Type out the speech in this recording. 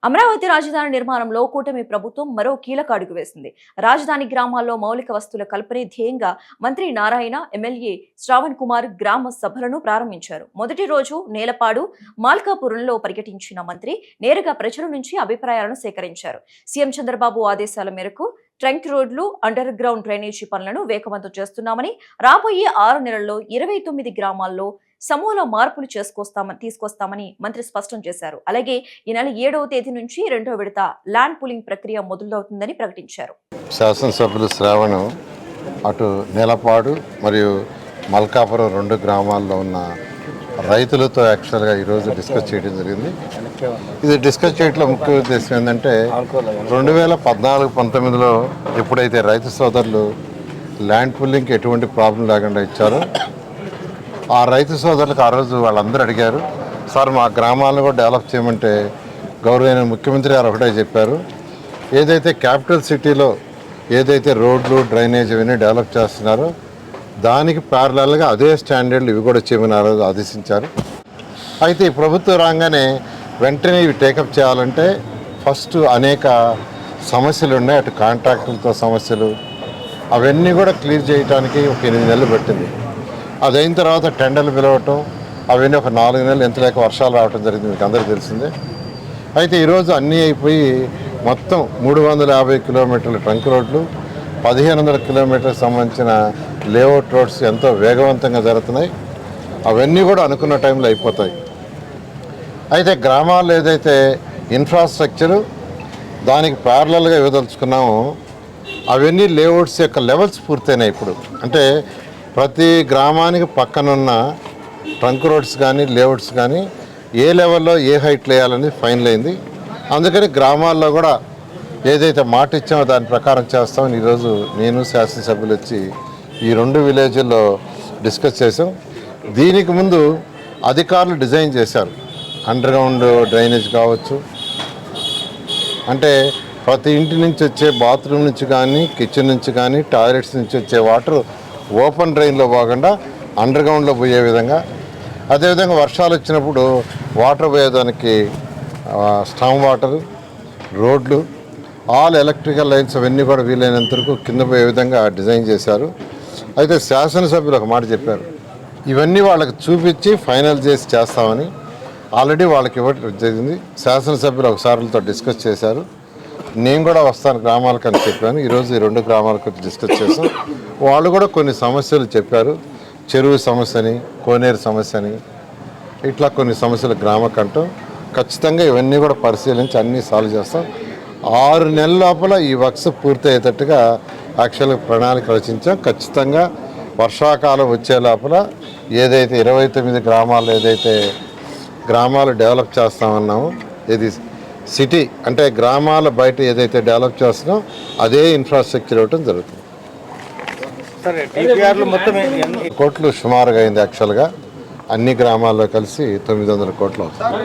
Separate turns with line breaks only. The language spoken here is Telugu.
అమరావతి రాజధాని నిర్మాణంలో కూటమి ప్రభుత్వం మరో కీలక అడుగు వేసింది. రాజధాని గ్రామాల్లో మౌలిక వస్తువుల కల్పనే ధ్యేయంగా మంత్రి నారాయణ, ఎమ్మెల్యే శ్రావణ్ కుమార్ గ్రామ సభలను ప్రారంభించారు. మొదటి రోజు నేలపాడు, మాల్కాపురంలో పర్యటించిన మంత్రి నేరుగా ప్రజల నుంచి అభిప్రాయాలను సేకరించారు. సీఎం చంద్రబాబు ఆదేశాల మేరకు ట్రంక్ రోడ్లు, అండర్ గ్రౌండ్ డ్రైనేజీ పనులను వేగవంతం చేస్తున్నామని, రాబోయే 6 నెలల్లో 29 గ్రామాల్లో సమూల మార్పులు తీసుకొస్తామని మంత్రి స్పష్టం చేశారు. అలాగే ఈ నెల 7వ తేదీ నుంచి 2వ విడత ల్యాండ్ పూలింగ్ ప్రక్రియ మొదలవుతుందని ప్రకటించారు.
శాసనసభ్యులు శ్రావణ్ అటు నేలపాడు మరియు మల్కాపురం 2 గ్రామాల్లో ఉన్న రైతులతో యాక్చువల్గా ఈరోజు డిస్కస్ చేయడం జరిగింది. ఇది డిస్కస్ చేయడంలో ముఖ్య ఉద్దేశం ఏంటంటే 2014-19లో ఎప్పుడైతే రైతు సోదరులు ల్యాండ్ పూలింగ్కి ఎటువంటి ప్రాబ్లం లేకుండా ఇచ్చారో ఆ రైతు సోదరులకు ఆ రోజు వాళ్ళందరూ అడిగారు, సార్ మా గ్రామాలను కూడా డెవలప్ చేయమంటే గౌరవైన ముఖ్యమంత్రి గారు ఒకటే చెప్పారు, ఏదైతే క్యాపిటల్ సిటీలో ఏదైతే రోడ్లు, డ్రైనేజ్ ఇవన్నీ డెవలప్ చేస్తున్నారో దానికి ప్యారలల్గా అదే స్టాండర్డ్లు ఇవి కూడా చేయమని ఆ రోజు ఆదేశించారు. అయితే ఈ ప్రభుత్వం రాగానే వెంటనే ఇవి టేకప్ చేయాలంటే ఫస్ట్ అనేక సమస్యలు ఉన్నాయి. అటు కాంట్రాక్టులతో సమస్యలు అవన్నీ కూడా క్లియర్ చేయడానికి ఒక 8 నెలలు పట్టింది. అది అయిన తర్వాత టెండర్లు పిలవటం, అవన్నీ ఒక 4 నెలలు ఎంత లేక వర్షాలు రావడం జరిగింది, మీకు అందరికీ తెలిసిందే. అయితే ఈరోజు అన్నీ అయిపోయి మొత్తం 350 కిలోమీటర్ల ట్రంక్ రోడ్లు, 1500 కిలోమీటర్లకు సంబంధించిన లేఅవుట్ రోడ్స్ ఎంతో వేగవంతంగా జరుగుతున్నాయి. అవన్నీ కూడా అనుకున్న టైంలో అయిపోతాయి. అయితే గ్రామాల్లో ఏదైతే ఇన్ఫ్రాస్ట్రక్చరు దానికి ప్యారలల్గా ఇవ్వదలుచుకున్నామో అవన్నీ లేఅవుట్స్ యొక్క లెవెల్స్ పూర్తయినాయి. ఇప్పుడు అంటే ప్రతి గ్రామానికి పక్కనున్న ట్రంక్ రోడ్స్ కానీ లేఅవుట్స్ కానీ ఏ లెవెల్లో ఏ హైట్లు వేయాలని ఫైనల్ అయింది. అందుకని గ్రామాల్లో కూడా ఏదైతే మాట ఇచ్చామో దాని ప్రకారం చేస్తామని ఈరోజు నేను శాసనసభ్యులు వచ్చి ఈ 2 విలేజ్ల్లో డిస్కస్ చేసాం. దీనికి ముందు అధికారులు డిజైన్ చేశారు. అండర్ గ్రౌండ్ డ్రైనేజ్ కావచ్చు, అంటే ప్రతి ఇంటి నుంచి వచ్చే బాత్రూమ్ నుంచి కానీ, కిచెన్ నుంచి కానీ, టాయిలెట్స్ నుంచి వచ్చే వాటర్ ఓపెన్ డ్రైన్లో పోకుండా అండర్ గ్రౌండ్లో పోయే విధంగా, అదేవిధంగా వర్షాలు వచ్చినప్పుడు వాటర్ పోయేదానికి స్టామ్ వాటర్, రోడ్లు, ఆల్ ఎలక్ట్రికల్ లైన్స్ అవన్నీ కూడా వీలైనంత వరకు కింద పోయే విధంగా డిజైన్ చేశారు. అయితే శాసనసభ్యులు ఒక మాట చెప్పారు, ఇవన్నీ వాళ్ళకి చూపించి ఫైనల్ చేసి చేస్తామని ఆల్రెడీ వాళ్ళకి ఇవ్వడం జరిగింది. శాసనసభ్యులు ఒకసారితో డిస్కస్ చేశారు. నేను కూడా వస్తాను గ్రామాలకు అని చెప్పాను. ఈరోజు ఈ 2 గ్రామాలకు డిస్కస్ చేస్తాం. వాళ్ళు కూడా కొన్ని సమస్యలు చెప్పారు, చెరువు సమస్యని, కోనేరు సమస్యని, ఇట్లా కొన్ని సమస్యలు గ్రామకంటూ ఖచ్చితంగా ఇవన్నీ కూడా పరిశీలించి అన్నీ సాల్వ్ చేస్తాం. 6 నెలల లోపల ఈ వర్క్స్ పూర్తి అయ్యేటట్టుగా యాక్చువల్గా ప్రణాళిక రచించాం. ఖచ్చితంగా వర్షాకాలం వచ్చే లోపల ఏదైతే 29 గ్రామాలు ఏదైతే గ్రామాలు డెవలప్ చేస్తామన్నామో, ఇది సిటీ అంటే గ్రామాల బయట ఏదైతే డెవలప్ చేస్తున్నామో అదే ఇన్ఫ్రాస్ట్రక్చర్ ఇవ్వటం జరుగుతుంది. కోట్లు సుమారుగా అయింది. యాక్చువల్గా అన్ని గ్రామాల్లో కలిసి 900 కోట్లు అవుతుంది.